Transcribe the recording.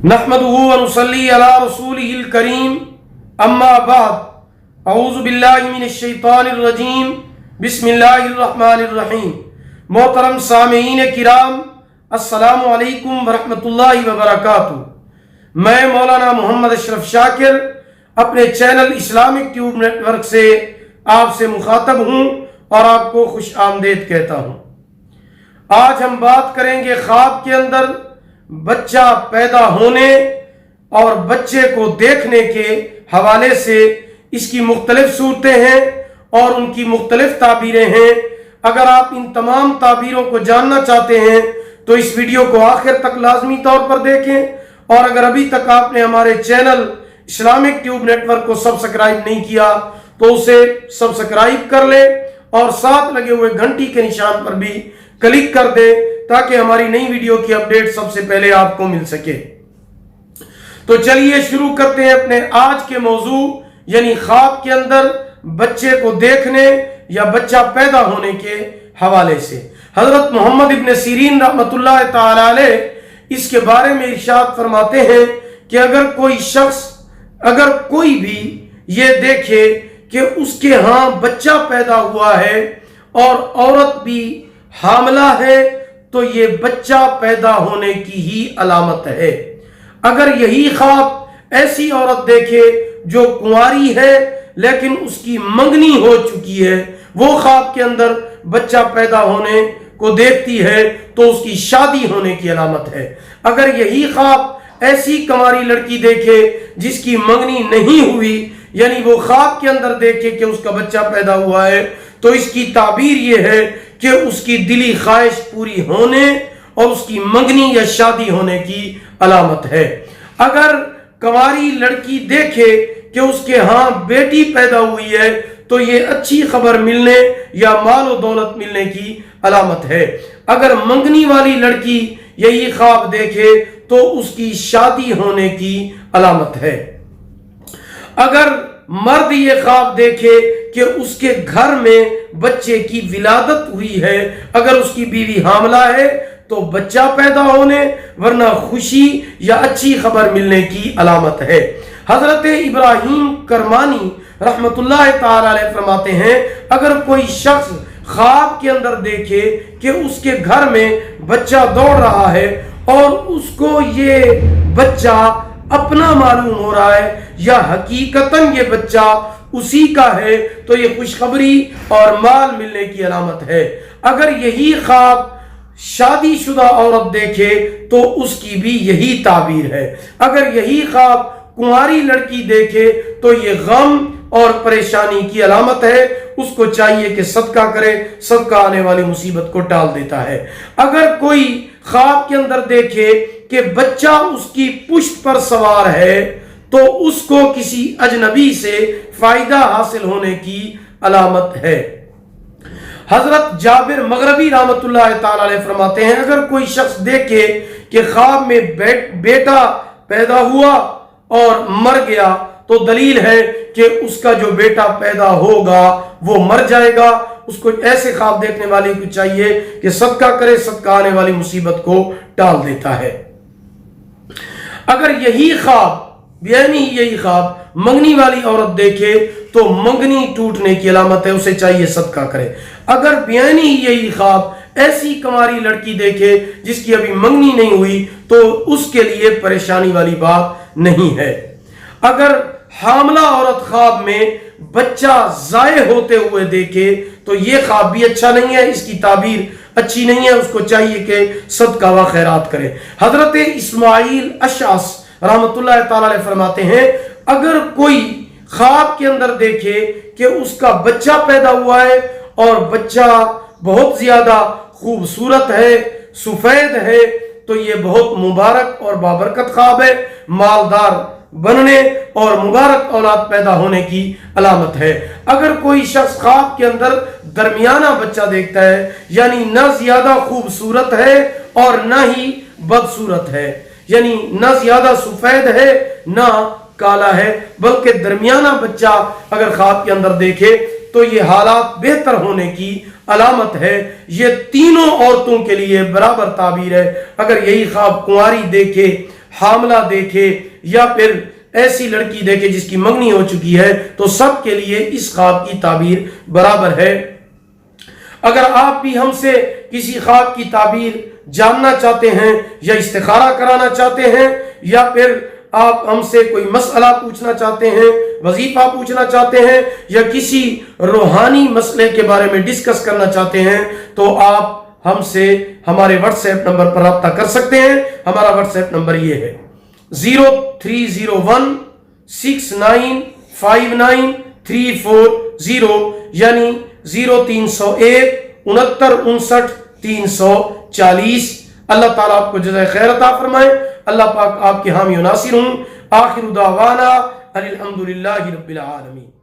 नहमदुहु व नुसल्ली अला रसूलिहिल करीम अम्मा बाद अऊज़ु बिल्लाहि मिनश शैतानिर रजीम बिस्मिल्लाहिर रहमानिर रहीम। मोहतरम सामीईन किराम, अस्सलामु अलैकुम व रहमतुल्लाहि व बरकातुहू। मैं मौलाना मोहम्मद अशरफ शाकिर अपने चैनल इस्लामिक ट्यूब नेटवर्क से आपसे मुखातब हूँ और आपको खुश आमदेद कहता हूँ। आज हम बात करेंगे ख्वाब के अंदर बच्चा पैदा होने और बच्चे को देखने के हवाले से इसकी मुख्तलिफ सूरतें हैं और उनकी मुख्तलिफ ताबीरें हैं। अगर आप इन तमाम ताबीरों को जानना चाहते हैं तो इस वीडियो को आखिर तक लाजमी तौर पर देखें, और अगर अभी तक आपने हमारे चैनल इस्लामिक ट्यूब नेटवर्क को सब्सक्राइब नहीं किया तो उसे सब्सक्राइब कर ले और साथ लगे हुए घंटी के निशान पर भी क्लिक कर दे ताकि हमारी नई वीडियो की अपडेट सबसे पहले आपको मिल सके। तो चलिए शुरू करते हैं अपने आज के मौजू यानी ख्वाब के अंदर बच्चे को देखने या बच्चा पैदा होने के हवाले से। हजरत मोहम्मद इब्न सीरीन रहमतुल्लाह ताला अलैह इसके बारे में इरशाद फरमाते हैं कि अगर कोई भी ये देखे कि उसके यहाँ बच्चा पैदा हुआ है और औरत भी हामला है तो ये बच्चा पैदा होने की ही अलामत है। अगर यही ख्वाब ऐसी औरत देखे जो कुंवारी है लेकिन उसकी मंगनी हो चुकी है, वो ख्वाब के अंदर बच्चा पैदा होने को देखती है तो उसकी शादी होने की अलामत है। अगर यही ख्वाब ऐसी कुंवारी लड़की देखे जिसकी मंगनी नहीं हुई यानी वो ख्वाब के अंदर देखे कि उसका बच्चा पैदा हुआ है तो इसकी ताबीर ये है कि उसकी दिली ख्वाहिश पूरी होने और उसकी मंगनी या शादी होने की अलामत है। अगर कुंवारी लड़की देखे कि उसके यहाँ बेटी पैदा हुई है तो ये अच्छी खबर मिलने या माल और दौलत मिलने की अलामत है। अगर मंगनी वाली लड़की यही ख्वाब देखे तो उसकी शादी होने की अलामत है। अगर मर्द ये ख्वाब देखे कि उसके घर में बच्चे की विलादत हुई है, अगर उसकी बीवी हामला है तो बच्चा पैदा होने वरना खुशी या अच्छी खबर मिलने की अलामत है। हजरत इब्राहिम करमानी रहमतुल्लाह ताला अलैह फरमाते हैं, अगर कोई शख्स ख्वाब के अंदर देखे कि उसके घर में बच्चा दौड़ रहा है और उसको ये बच्चा अपना मालूम हो रहा है या हकीकतन ये बच्चा उसी का है तो ये खुशखबरी और माल मिलने की अलामत है। अगर यही ख्वाब शादीशुदा औरत देखे तो उसकी भी यही ताबीर है। अगर यही ख्वाब कुंवारी लड़की देखे तो ये गम और परेशानी की अलामत है। उसको चाहिए कि सदका करे, सदका आने वाली मुसीबत को टाल देता है। अगर कोई ख्वाब के अंदर देखे कि बच्चा उसकी पुश्त पर सवार है तो उसको किसी अजनबी से फायदा हासिल होने की अलामत है। हजरत जाबिर मगरबी रहमतुल्लाह ताला अलैह फरमाते हैं, अगर कोई शख्स देखे कि ख्वाब में बेटा पैदा हुआ और मर गया तो दलील है कि उसका जो बेटा पैदा होगा वो मर जाएगा। उसको ऐसे ख्वाब देखने वाले को चाहिए कि सदका करे, सदका आने वाली मुसीबत को टाल देता है। अगर यही ख्वाब यही ख्वाब मंगनी वाली औरत देखे तो मंगनी टूटने की अलामत है, उसे चाहिए सदका करे। अगर बयानी यही ख्वाब ऐसी कुंवारी लड़की देखे जिसकी अभी मंगनी नहीं हुई तो उसके लिए परेशानी वाली बात नहीं है। अगर हामला औरत ख्वाब में बच्चा जाये होते हुए देखे तो ये ख्वाब भी अच्छा नहीं है, इसकी ताबीर अच्छी नहीं है, उसको चाहिए कि सदका व खैरात करे। हजरत इस्माइल अशास रहमतुल्लाह ताला अलैह फरमाते हैं, अगर कोई ख्वाब के अंदर देखे कि उसका बच्चा पैदा हुआ है और बच्चा बहुत ज्यादा खूबसूरत है, सफेद है, तो ये बहुत मुबारक और बाबरकत ख्वाब है, मालदार बनने और मुबारक औलाद पैदा होने की अलामत है। अगर कोई शख्स ख्वाब के अंदर दरमियाना बच्चा देखता है यानी न ज्यादा खूबसूरत है और न ही बदसूरत है, यानी न ज्यादा सफेद है न काला है, बल्कि दरमियाना बच्चा अगर ख्वाब के अंदर देखे तो ये हालात बेहतर होने की अलामत है। ये तीनों औरतों के लिए बराबर ताबीर है। अगर यही ख्वाब कुंवारी देखे, حاملہ دیکھے یا پھر ایسی لڑکی دیکھے جس کی منگنی ہو چکی ہے، تو سب کے لیے اس خواب کی تعبیر برابر ہے۔ اگر آپ بھی ہم سے کسی خواب کی تعبیر جاننا چاہتے ہیں یا استخارہ کرانا چاہتے ہیں، یا پھر آپ ہم سے کوئی مسئلہ پوچھنا چاہتے ہیں، وظیفہ پوچھنا چاہتے ہیں، یا کسی روحانی مسئلے کے بارے میں ڈسکس کرنا چاہتے ہیں، تو آپ ہم سے ہمارے واٹس ایپ نمبر پر رابطہ کر سکتے ہیں۔ ہمارا واٹس ایپ نمبر یہ ہے 0301 6959 340، یعنی 0301 6959 340۔ اللہ تعالیٰ آپ کو جزائے خیر عطا فرمائے، اللہ پاک آپ کے حامی و ناصر ہوں۔ آخر دعوانا الحمدللہ رب العالمین۔